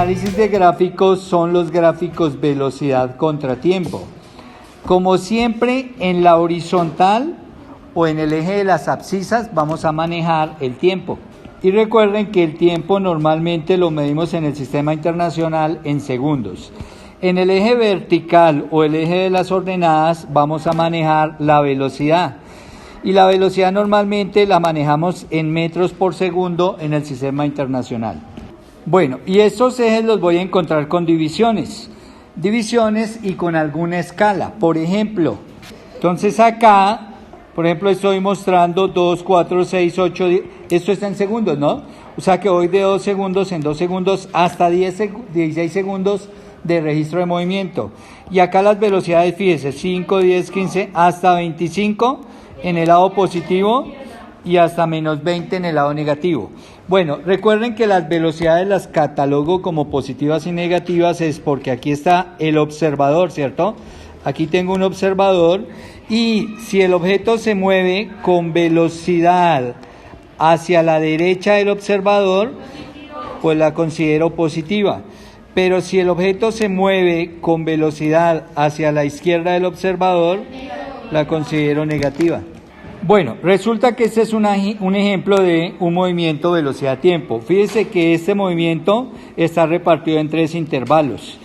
análisis de gráficos son los gráficos velocidad contra tiempo. Como siempre, en la horizontal o en el eje de las abscisas vamos a manejar el tiempo. Y recuerden que el tiempo normalmente lo medimos en el sistema internacional en segundos. En el eje vertical o el eje de las ordenadas vamos a manejar la velocidad. Y la velocidad normalmente la manejamos en metros por segundo en el sistema internacional. Bueno, y estos ejes los voy a encontrar con divisiones y con alguna escala. Por ejemplo, entonces acá, por ejemplo, estoy mostrando 2, 4, 6, 8, 10, esto está en segundos, ¿no? O sea que voy de 2 segundos en 2 segundos hasta 16 segundos de registro de movimiento. Y acá las velocidades, fíjese, 5, 10, 15, hasta 25 en el lado positivo y hasta menos 20 en el lado negativo. Bueno, recuerden que las velocidades las catalogo como positivas y negativas es porque aquí está el observador, ¿cierto? Aquí tengo un observador y si el objeto se mueve con velocidad hacia la derecha del observador, pues la considero positiva. Pero si el objeto se mueve con velocidad hacia la izquierda del observador, la considero negativa. Bueno, resulta que este es un ejemplo de un movimiento velocidad-tiempo. Fíjese que este movimiento está repartido en 3 intervalos.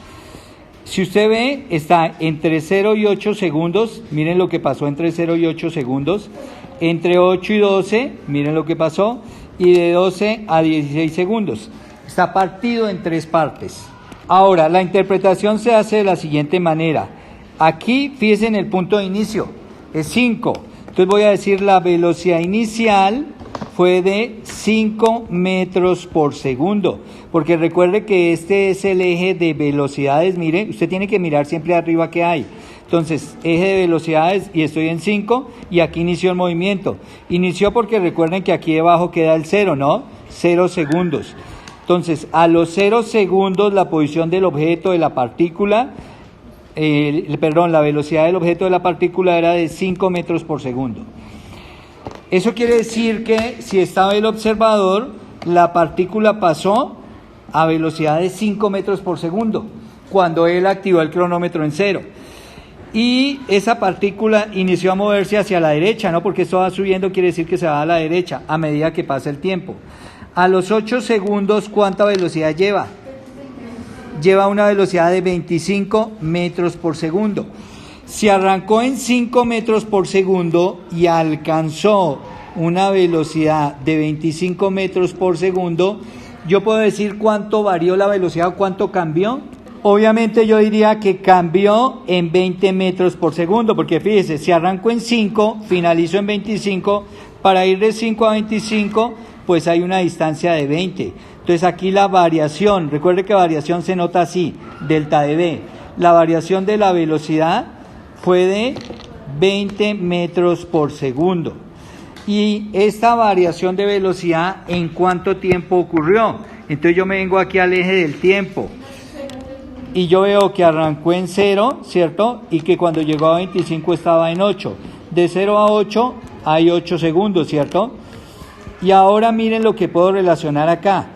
Si usted ve, está entre 0 y 8 segundos, miren lo que pasó entre 0 y 8 segundos, entre 8 y 12, miren lo que pasó, y de 12 a 16 segundos. Está partido en 3 partes. Ahora, la interpretación se hace de la siguiente manera. Aquí, fíjense en el punto de inicio, es 5. Entonces voy a decir la velocidad inicial fue de 5 metros por segundo. Porque recuerde que este es el eje de velocidades. Mire, usted tiene que mirar siempre arriba que hay. Entonces, eje de velocidades y estoy en 5 y aquí inició el movimiento. Inició porque recuerden que aquí debajo queda el 0, ¿no? 0 segundos. Entonces, a los 0 segundos la posición del objeto de la partícula, la velocidad del objeto de la partícula era de 5 metros por segundo. Eso quiere decir que si estaba el observador, la partícula pasó a velocidad de 5 metros por segundo, cuando él activó el cronómetro en 0. Y esa partícula inició a moverse hacia la derecha, ¿no? Porque esto va subiendo, quiere decir que se va a la derecha a medida que pasa el tiempo. A los 8 segundos, ¿cuánta velocidad lleva? Lleva una velocidad de 25 metros por segundo. Si arrancó en 5 metros por segundo y alcanzó una velocidad de 25 metros por segundo, yo puedo decir cuánto varió la velocidad o cuánto cambió. Obviamente yo diría que cambió en 20 metros por segundo, porque fíjese, si arrancó en 5, finalizó en 25, para ir de 5 a 25, pues hay una distancia de 20. Entonces aquí la variación, recuerde que variación se nota así, delta de V. La variación de la velocidad fue de 20 metros por segundo. Y esta variación de velocidad, ¿en cuánto tiempo ocurrió? Entonces yo me vengo aquí al eje del tiempo. Y yo veo que arrancó en 0, ¿cierto? Y que cuando llegó a 25 estaba en 8. De 0 a 8 hay 8 segundos, ¿cierto? Y ahora miren lo que puedo relacionar acá.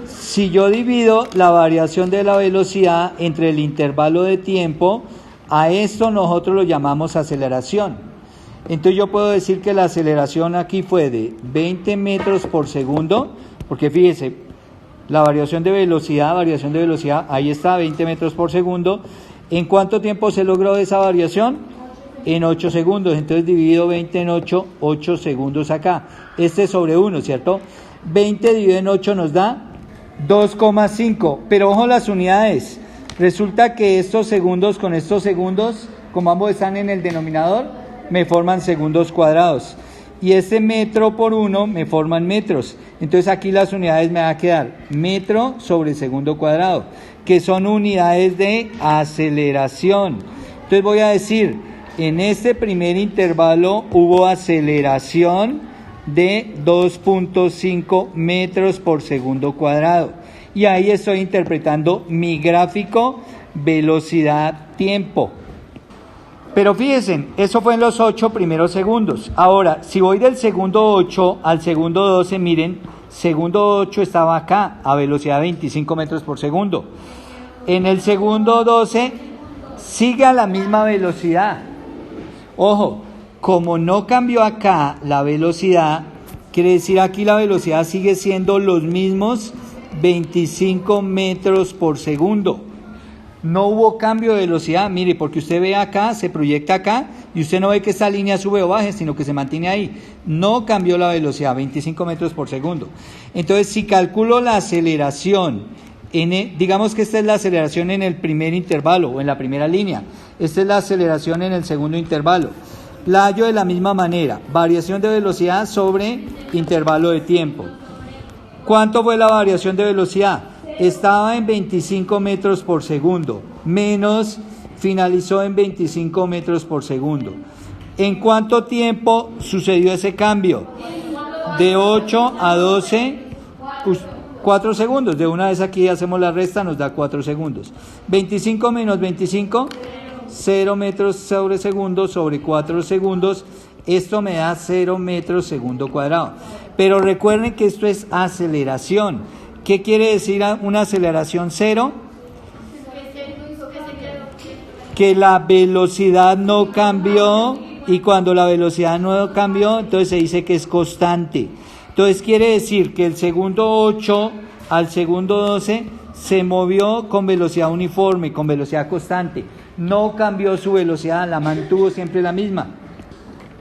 Si yo divido la variación de la velocidad entre el intervalo de tiempo, a esto nosotros lo llamamos aceleración. Entonces yo puedo decir que la aceleración aquí fue de 20 metros por segundo, porque fíjese, la variación de velocidad, ahí está, 20 metros por segundo. ¿En cuánto tiempo se logró esa variación? En 8 segundos. Entonces divido 20 en 8, 8 segundos acá. Este es sobre 1, ¿cierto? 20 dividido en 8 nos da 2,5. Pero ojo las unidades. Resulta que estos segundos con estos segundos, como ambos están en el denominador, me forman segundos cuadrados. Y este metro por 1 me forman metros. Entonces aquí las unidades me van a quedar metro sobre segundo cuadrado, que son unidades de aceleración. Entonces voy a decir, en este primer intervalo hubo aceleración de 2.5 metros por segundo cuadrado. Y ahí estoy interpretando mi gráfico velocidad-tiempo. Pero fíjense, eso fue en los 8 primeros segundos. Ahora, si voy del segundo 8 al segundo 12, miren, segundo 8 estaba acá, a velocidad de 25 metros por segundo. En el segundo 12 sigue a la misma velocidad. Ojo, como no cambió acá la velocidad, quiere decir aquí la velocidad sigue siendo los mismos 25 metros por segundo. No hubo cambio de velocidad, mire, porque usted ve acá, se proyecta acá, y usted no ve que esta línea sube o baje, sino que se mantiene ahí. No cambió la velocidad, 25 metros por segundo. Entonces, si calculo la aceleración, digamos que esta es la aceleración en el primer intervalo, o en la primera línea. Esta es la aceleración en el segundo intervalo. La hallo de la misma manera, variación de velocidad sobre intervalo de tiempo. ¿Cuánto fue la variación de velocidad? Estaba en 25 metros por segundo, menos finalizó en 25 metros por segundo. ¿En cuánto tiempo sucedió ese cambio? De 8 a 12, 4 segundos. De una vez aquí hacemos la resta, nos da 4 segundos. 25 menos 25, 0 metros sobre segundo sobre 4 segundos. Esto me da 0 metros segundo cuadrado. Pero recuerden que esto es aceleración. ¿Qué quiere decir una aceleración cero? Que la velocidad no cambió, y cuando la velocidad no cambió, entonces se dice que es constante. Entonces quiere decir que el segundo 8 al segundo 12 se movió con velocidad uniforme, con velocidad constante. No cambió su velocidad, la mantuvo siempre la misma.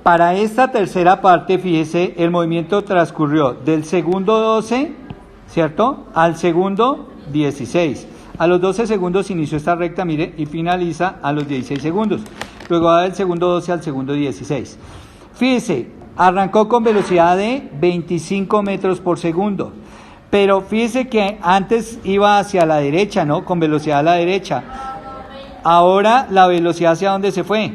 Para esta tercera parte, fíjese, el movimiento transcurrió del segundo 12, ¿cierto?, al segundo 16. A los 12 segundos inició esta recta, mire, y finaliza a los 16 segundos. Luego va del segundo 12 al segundo 16. Fíjese, arrancó con velocidad de 25 metros por segundo. Pero fíjese que antes iba hacia la derecha, ¿no?, con velocidad a la derecha. Ahora la velocidad, ¿hacia dónde se fue?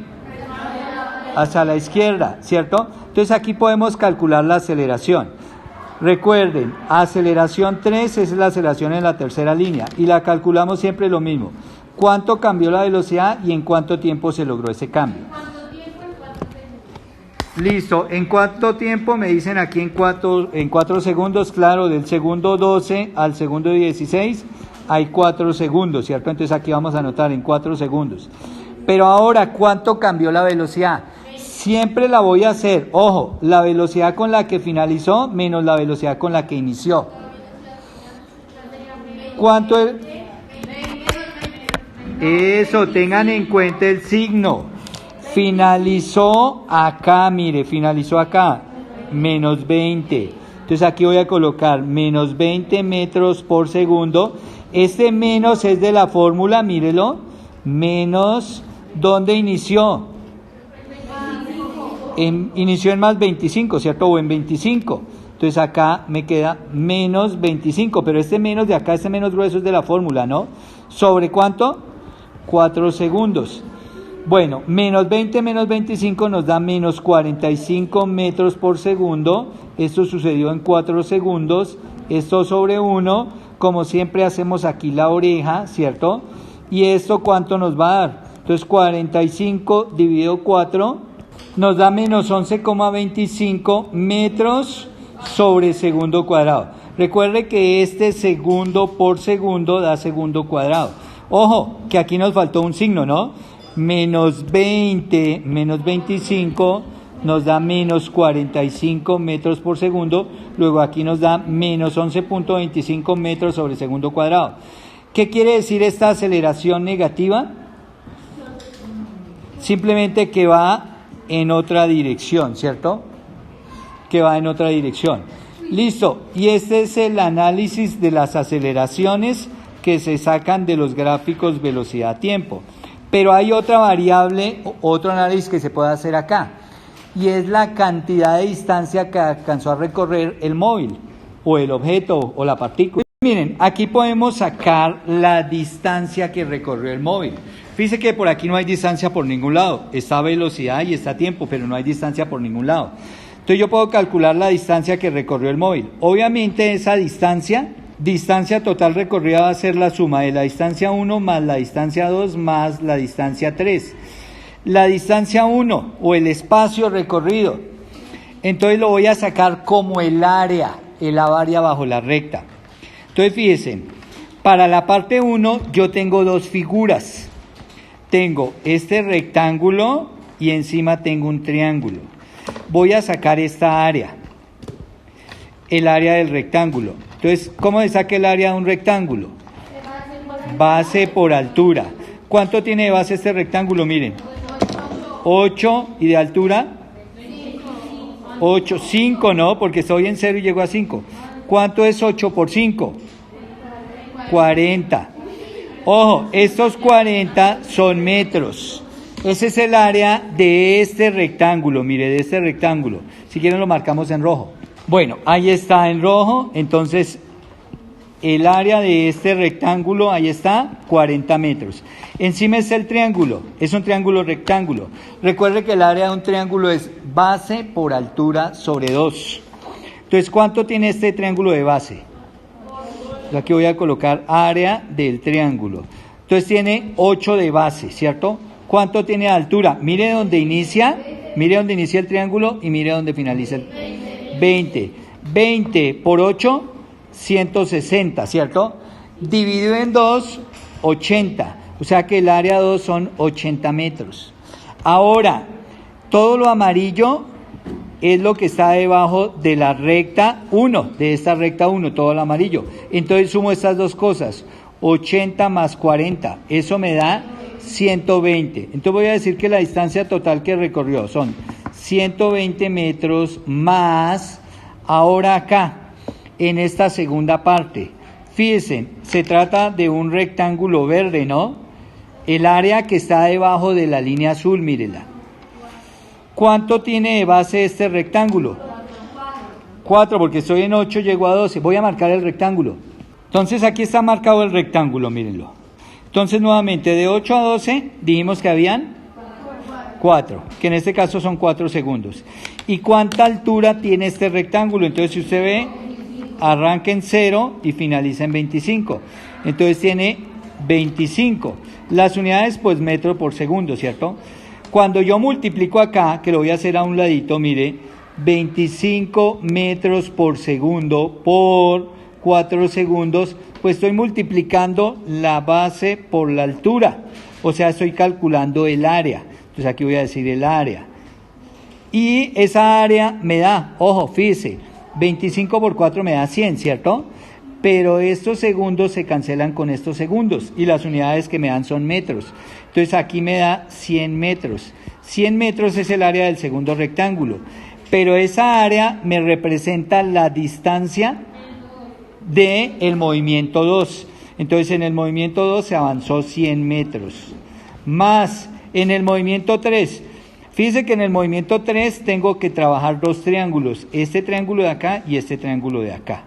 Hacia la izquierda, ¿cierto? Entonces aquí podemos calcular la aceleración. Recuerden, aceleración 3 es la aceleración en la tercera línea y la calculamos siempre lo mismo. ¿Cuánto cambió la velocidad y en cuánto tiempo se logró ese cambio? Listo, ¿en cuánto tiempo? Me dicen aquí en 4 segundos, claro, del segundo 12 al segundo 16 hay 4 segundos, ¿cierto? Entonces aquí vamos a anotar en 4 segundos. Pero ahora, ¿cuánto cambió la velocidad? Siempre la voy a hacer, ojo, la velocidad con la que finalizó menos la velocidad con la que inició. ¿Cuánto es? Eso, tengan en cuenta el signo. Finalizó acá, mire, finalizó acá, menos 20. Entonces aquí voy a colocar menos 20 metros por segundo. Este menos es de la fórmula, mírelo, menos, ¿dónde inició? Inició en más 25, ¿cierto? O en 25. Entonces acá me queda menos 25, pero este menos de acá, este menos grueso es de la fórmula, ¿no? ¿Sobre cuánto? 4 segundos. Bueno, menos 20 menos 25 nos da menos 45 metros por segundo. Esto sucedió en 4 segundos. Esto sobre 1, como siempre hacemos aquí la oreja, ¿cierto? ¿Y esto cuánto nos va a dar? Entonces 45 dividido 4 nos da menos 11,25 metros sobre segundo cuadrado. Recuerde que este segundo por segundo da segundo cuadrado. Ojo, que aquí nos faltó un signo, ¿no? Menos 20 menos 25 nos da menos 45 metros por segundo. Luego aquí nos da menos 11,25 metros sobre segundo cuadrado. ¿Qué quiere decir esta aceleración negativa? Simplemente que va en otra dirección, ¿cierto? Que va en otra dirección. Listo, y este es el análisis de las aceleraciones que se sacan de los gráficos velocidad-tiempo. Pero hay otra variable, otro análisis que se puede hacer acá, y es la cantidad de distancia que alcanzó a recorrer el móvil, o el objeto, o la partícula. Miren, aquí podemos sacar la distancia que recorrió el móvil. Fíjense que por aquí no hay distancia por ningún lado. Está velocidad y está tiempo, pero no hay distancia por ningún lado. Entonces yo puedo calcular la distancia que recorrió el móvil. Obviamente esa distancia total recorrida va a ser la suma de la distancia 1 más la distancia 2 más la distancia 3. La distancia 1 o el espacio recorrido, entonces lo voy a sacar como el área. es la área bajo la recta. Entonces fíjense, para la parte 1 yo tengo dos figuras. Tengo este rectángulo y encima tengo un triángulo. Voy a sacar esta área, el área del rectángulo. Entonces, ¿cómo se saca el área de un rectángulo? Base por altura. ¿Cuánto tiene de base este rectángulo? Miren, 8 y de altura 8, 5, ¿no? Porque estoy en 0 y llego a 5. ¿Cuánto es 8 por 5? 40. Ojo, estos 40 son metros. Ese es el área de este rectángulo, mire, de este rectángulo. Si quieren lo marcamos en rojo. Bueno, ahí está en rojo, entonces el área de este rectángulo, ahí está, 40 metros. Encima está el triángulo, es un triángulo rectángulo. Recuerde que el área de un triángulo es base por altura sobre 2. Entonces, ¿cuánto tiene este triángulo de base? Aquí voy a colocar área del triángulo. Entonces tiene 8 de base, ¿cierto? ¿Cuánto tiene de altura? Mire dónde inicia el triángulo y mire dónde finaliza el 20. 20 por 8, 160, ¿cierto? Dividido en 2, 80. O sea que el área 2 son 80 metros. Ahora, todo lo amarillo es lo que está debajo de la recta 1, de esta recta 1, todo lo amarillo. Entonces sumo estas dos cosas, 80 más 40, eso me da 120. Entonces voy a decir que la distancia total que recorrió son 120 metros más, ahora acá, en esta segunda parte. Fíjense, se trata de un rectángulo verde, ¿no? El área que está debajo de la línea azul, mírela. ¿Cuánto tiene de base este rectángulo? 4, porque estoy en 8, llego a 12. Voy a marcar el rectángulo. Entonces aquí está marcado el rectángulo, mírenlo. Entonces nuevamente de 8 a 12 dijimos que habían 4, que en este caso son 4 segundos. ¿Y cuánta altura tiene este rectángulo? Entonces si usted ve, arranca en 0 y finaliza en 25. Entonces tiene 25. Las unidades pues metro por segundo, ¿cierto? Cuando yo multiplico acá, que lo voy a hacer a un ladito, mire, 25 metros por segundo por 4 segundos, pues estoy multiplicando la base por la altura, o sea, estoy calculando el área. Entonces aquí voy a decir el área. Y esa área me da, ojo, fíjese, 25 por 4 me da 100, ¿cierto? Pero estos segundos se cancelan con estos segundos y las unidades que me dan son metros. Entonces aquí me da 100 metros. 100 metros es el área del segundo rectángulo, pero esa área me representa la distancia del movimiento 2. Entonces en el movimiento 2 se avanzó 100 metros. Más en el movimiento 3. Fíjense que en el movimiento 3 tengo que trabajar dos triángulos, este triángulo de acá y este triángulo de acá.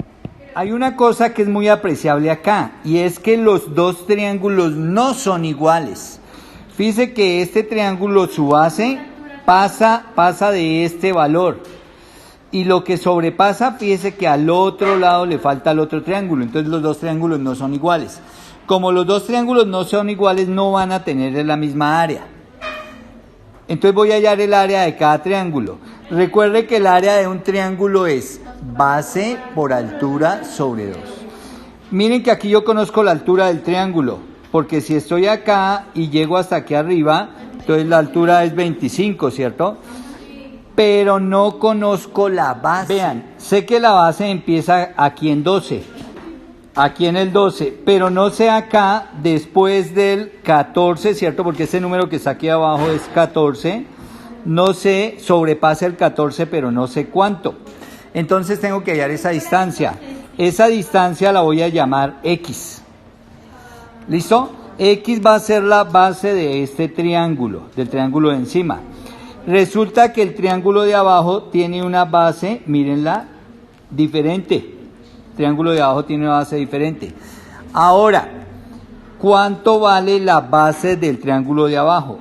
Hay una cosa que es muy apreciable acá, y es que los dos triángulos no son iguales. Fíjense que este triángulo, su base, pasa de este valor. Y lo que sobrepasa, fíjese que al otro lado le falta el otro triángulo. Entonces los dos triángulos no son iguales. Como los dos triángulos no son iguales, no van a tener la misma área. Entonces voy a hallar el área de cada triángulo. Recuerde que el área de un triángulo es base por altura sobre 2. Miren que aquí yo conozco la altura del triángulo, porque si estoy acá y llego hasta aquí arriba, entonces la altura es 25, ¿cierto? Pero no conozco la base. Vean, sé que la base empieza aquí en 12, aquí en el 12, pero no sé acá después del 14, ¿cierto? Porque este número que está aquí abajo es 14. No sé, sobrepasa el 14, pero no sé cuánto. Entonces tengo que hallar esa distancia. Esa distancia la voy a llamar X. ¿Listo? X va a ser la base de este triángulo, del triángulo de encima. Resulta que el triángulo de abajo tiene una base, mírenla, diferente. El triángulo de abajo tiene una base diferente. Ahora, ¿cuánto vale la base del triángulo de abajo?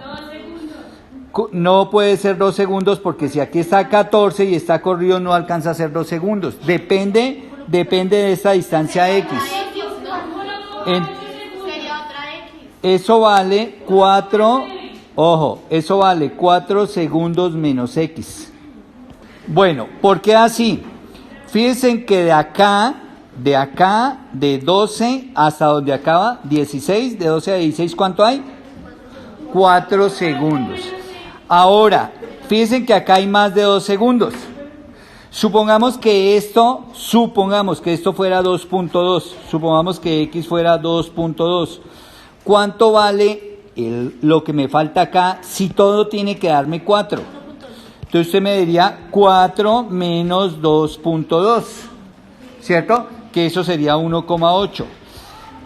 No puede ser 2 segundos porque si aquí está 14 y está corrido no alcanza a ser 2 segundos. Depende de esta distancia X. Eso vale 4, ojo, eso vale 4 segundos menos X. Bueno, ¿por qué así? Fíjense que de acá, de 12 hasta donde acaba, 16, de 12 a 16, ¿cuánto hay? 4 segundos. Ahora, fíjense que acá hay más de 2 segundos. Supongamos que esto fuera 2.2, supongamos que x fuera 2.2. ¿Cuánto vale lo que me falta acá si todo tiene que darme 4? Entonces usted me diría 4 menos 2.2, ¿cierto? Que eso sería 1,8.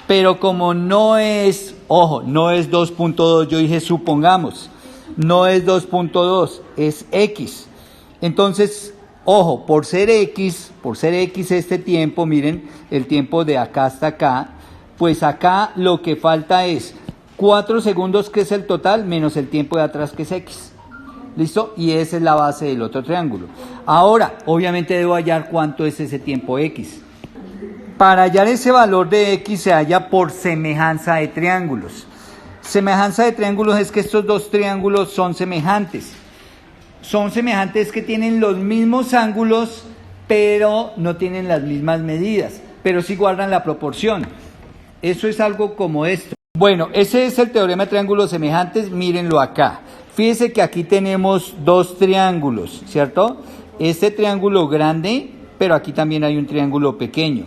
Pero como no es, ojo, no es 2.2, yo dije supongamos, no es 2.2, es x. Entonces, ojo, por ser x este tiempo, miren, el tiempo de acá hasta acá, pues acá lo que falta es 4 segundos, que es el total, menos el tiempo de atrás, que es x. ¿Listo? Y esa es la base del otro triángulo. Ahora, obviamente debo hallar cuánto es ese tiempo x. Para hallar ese valor de x se halla por semejanza de triángulos. Semejanza de triángulos es que estos dos triángulos son semejantes. Son semejantes que tienen los mismos ángulos, pero no tienen las mismas medidas, pero sí guardan la proporción. Eso es algo como esto. Bueno, ese es el teorema de triángulos semejantes, mírenlo acá. Fíjense que aquí tenemos dos triángulos, ¿cierto? Este triángulo grande, pero aquí también hay un triángulo pequeño.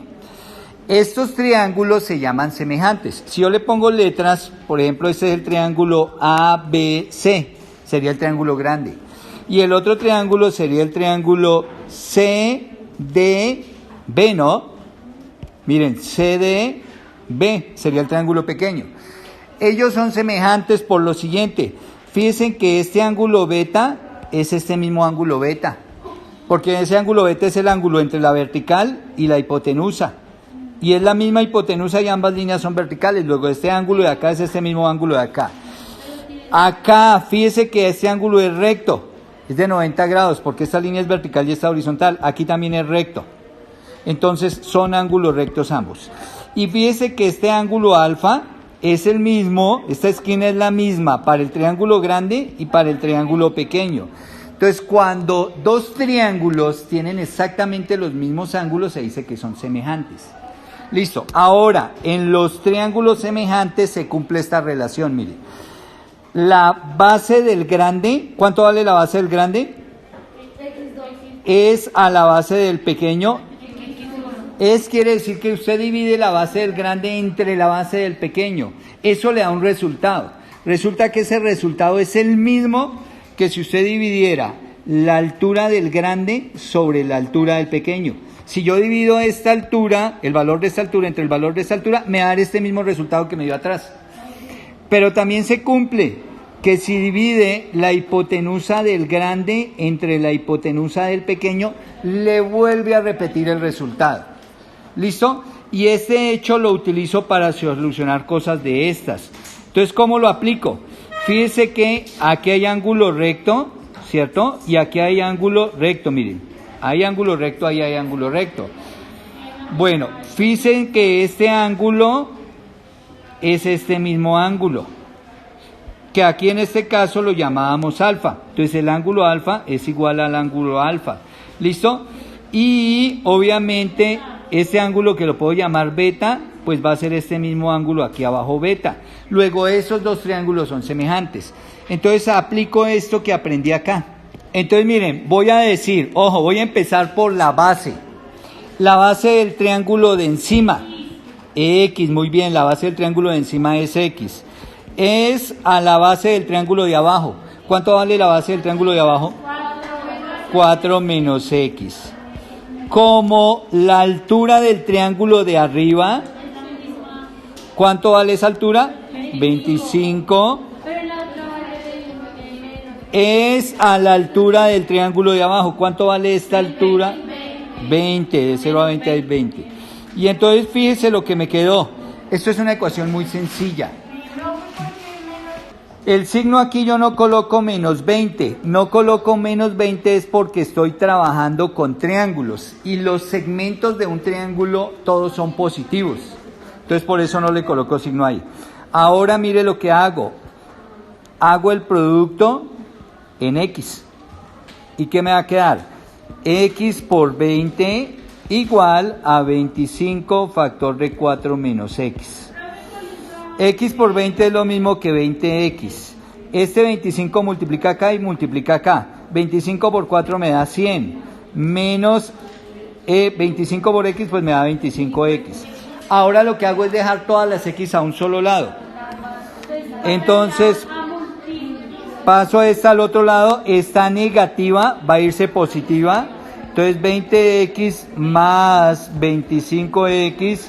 Estos triángulos se llaman semejantes. Si yo le pongo letras, por ejemplo, este es el triángulo ABC, sería el triángulo grande. Y el otro triángulo sería el triángulo CDB, ¿no? Miren, CDB sería el triángulo pequeño. Ellos son semejantes por lo siguiente. Fíjense que este ángulo beta es este mismo ángulo beta, porque ese ángulo beta es el ángulo entre la vertical y la hipotenusa. Y es la misma hipotenusa y ambas líneas son verticales. Luego este ángulo de acá es este mismo ángulo de acá. Acá, fíjese que este ángulo es recto, es de 90 grados, porque esta línea es vertical y esta horizontal. Aquí también es recto. Entonces son ángulos rectos ambos. Y fíjese que este ángulo alfa es el mismo, esta esquina es la misma para el triángulo grande y para el triángulo pequeño. Entonces, cuando dos triángulos tienen exactamente los mismos ángulos, se dice que son semejantes. Listo. Ahora, en los triángulos semejantes se cumple esta relación, mire. La base del grande, ¿cuánto vale la base del grande? Es a la base del pequeño. Quiere decir que usted divide la base del grande entre la base del pequeño. Eso le da un resultado. Resulta que ese resultado es el mismo que si usted dividiera la altura del grande sobre la altura del pequeño. Si yo divido esta altura, el valor de esta altura entre el valor de esta altura, me da este mismo resultado que me dio atrás. Pero también se cumple que si divide la hipotenusa del grande entre la hipotenusa del pequeño, le vuelve a repetir el resultado. ¿Listo? Y este hecho lo utilizo para solucionar cosas de estas. Entonces, ¿cómo lo aplico? Fíjense que aquí hay ángulo recto, ¿cierto? Y aquí hay ángulo recto, miren. Hay ángulo recto, ahí hay ángulo recto. Bueno, fíjense que este ángulo es este mismo ángulo, que aquí en este caso lo llamábamos alfa. Entonces el ángulo alfa es igual al ángulo alfa. ¿Listo? Y obviamente este ángulo, que lo puedo llamar beta, pues va a ser este mismo ángulo aquí abajo, beta. Luego esos dos triángulos son semejantes. Entonces aplico esto que aprendí acá. Entonces miren, voy a decir, ojo, voy a empezar por la base. La base del triángulo de encima, x, muy bien, la base del triángulo de encima es x. Es a la base del triángulo de abajo. ¿Cuánto vale la base del triángulo de abajo? 4 menos x. Como la altura del triángulo de arriba, ¿cuánto vale esa altura? 25. Es a la altura del triángulo de abajo. ¿Cuánto vale esta altura? 20. De 0 a 20 hay 20. Y entonces fíjese lo que me quedó. Esto es una ecuación muy sencilla. El signo aquí yo no coloco menos 20. No coloco menos 20 es porque estoy trabajando con triángulos. Y los segmentos de un triángulo todos son positivos. Entonces por eso no le coloco signo ahí. Ahora mire lo que hago. Hago el producto en x. ¿Y qué me va a quedar? X por 20 igual a 25 factor de 4 menos x. X por 20 es lo mismo que 20x. Este 25 multiplica acá y multiplica acá. 25 por 4 me da 100. Menos 25 por x, pues me da 25x. Ahora lo que hago es dejar todas las x a un solo lado. Entonces, paso esta al otro lado. Esta negativa va a irse positiva. Entonces, 20x más 25x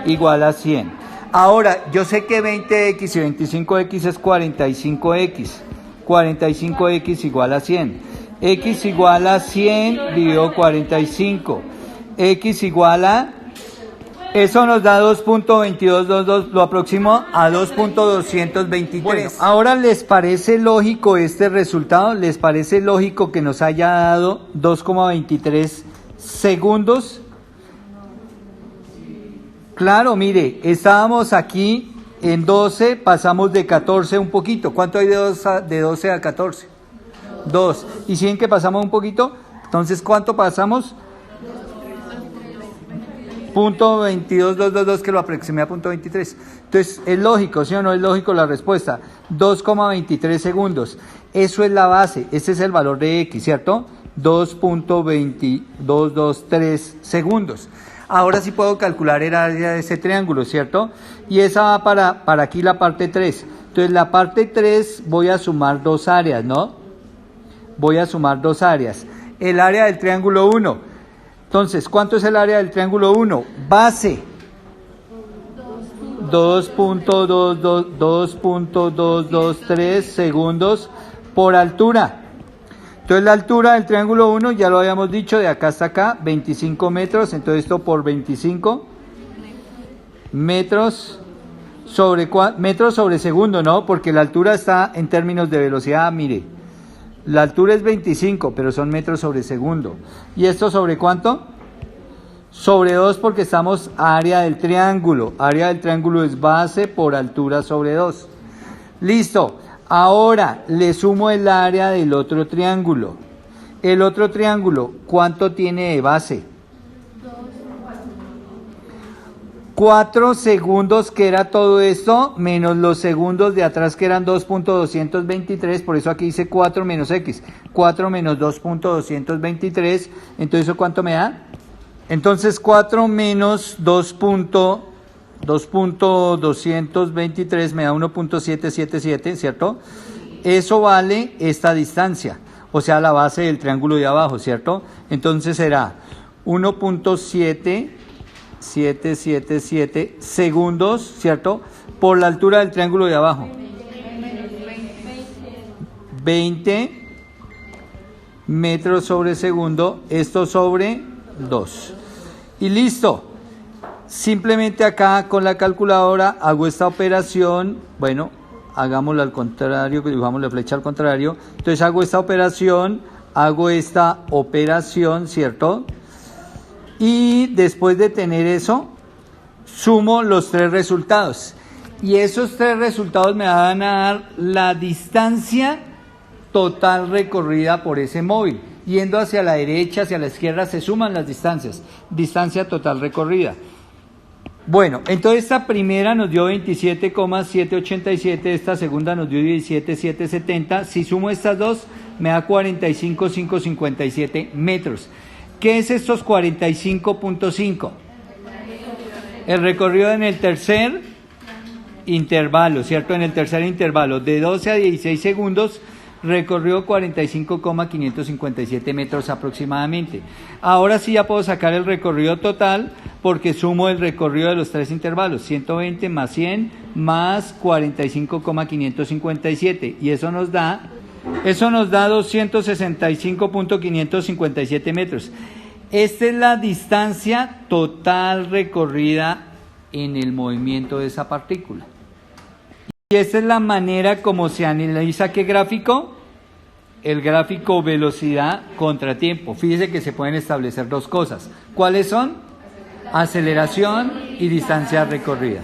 igual a 100. Ahora, yo sé que 20x y 25x es 45x. 45x igual a 100. X igual a 100 dividido 45. X igual a... Eso nos da 2.2222, lo aproximo a 2.223. Bueno, ahora, ¿les parece lógico este resultado? ¿Les parece lógico que nos haya dado 2,23 segundos? Claro, mire, estábamos aquí en 12, pasamos de 14 un poquito. ¿Cuánto hay de 12 a 14? 2. ¿Y si ven que pasamos un poquito? Entonces, ¿cuánto pasamos? Punto 22.222, que lo aproximé a punto 23. Entonces, es lógico, ¿sí o no es lógico la respuesta? 2,23 segundos. Eso es la base, ese es el valor de x, ¿cierto? 2.2223 segundos. Ahora sí puedo calcular el área de ese triángulo, ¿cierto? Y esa va para aquí la parte 3. Entonces, la parte 3 voy a sumar dos áreas, ¿no? Voy a sumar dos áreas. El área del triángulo 1. Entonces, ¿cuánto es el área del triángulo 1? Base. 2.223 segundos por altura. Entonces, la altura del triángulo 1, ya lo habíamos dicho, de acá hasta acá, 25 metros. Entonces, esto por 25 metros sobre segundo, ¿no? Porque la altura está en términos de velocidad, mire. La altura es 25, pero son metros sobre segundo. ¿Y esto sobre cuánto? Sobre 2, porque estamos a área del triángulo. Área del triángulo es base por altura sobre 2. Listo. Ahora le sumo el área del otro triángulo. El otro triángulo, ¿cuánto tiene de base? 4 segundos, que era todo esto, menos los segundos de atrás, que eran 2.223, por eso aquí dice 4 menos x. 4 menos 2.223, entonces, ¿eso cuánto me da? Entonces, 4 menos 2.223 me da 1.777, ¿cierto? Eso vale esta distancia, o sea, la base del triángulo de abajo, ¿cierto? Entonces será 1.777 segundos, ¿cierto? Por la altura del triángulo de abajo. 20 metros sobre segundo, esto sobre 2. Y listo. Simplemente acá con la calculadora hago esta operación. Bueno, hagámoslo al contrario, dibujamos la flecha al contrario. Entonces hago esta operación, ¿cierto? Y después de tener eso, sumo los tres resultados. Y esos tres resultados me van a dar la distancia total recorrida por ese móvil. Yendo hacia la derecha, hacia la izquierda, se suman las distancias. Distancia total recorrida. Bueno, entonces esta primera nos dio 27,787, esta segunda nos dio 17,770. Si sumo estas dos, me da 45,557 metros. ¿Qué es estos 45.5? El recorrido en el tercer intervalo, ¿cierto? En el tercer intervalo, de 12 a 16 segundos, recorrió 45,557 metros aproximadamente. Ahora sí ya puedo sacar el recorrido total porque sumo el recorrido de los tres intervalos, 120 más 100 más 45,557, y eso nos da 265,557 metros. Esta es la distancia total recorrida en el movimiento de esa partícula. Y esta es la manera como se analiza, ¿qué gráfico? El gráfico velocidad contra tiempo. Fíjese que se pueden establecer dos cosas. ¿Cuáles son? Aceleración y distancia recorrida.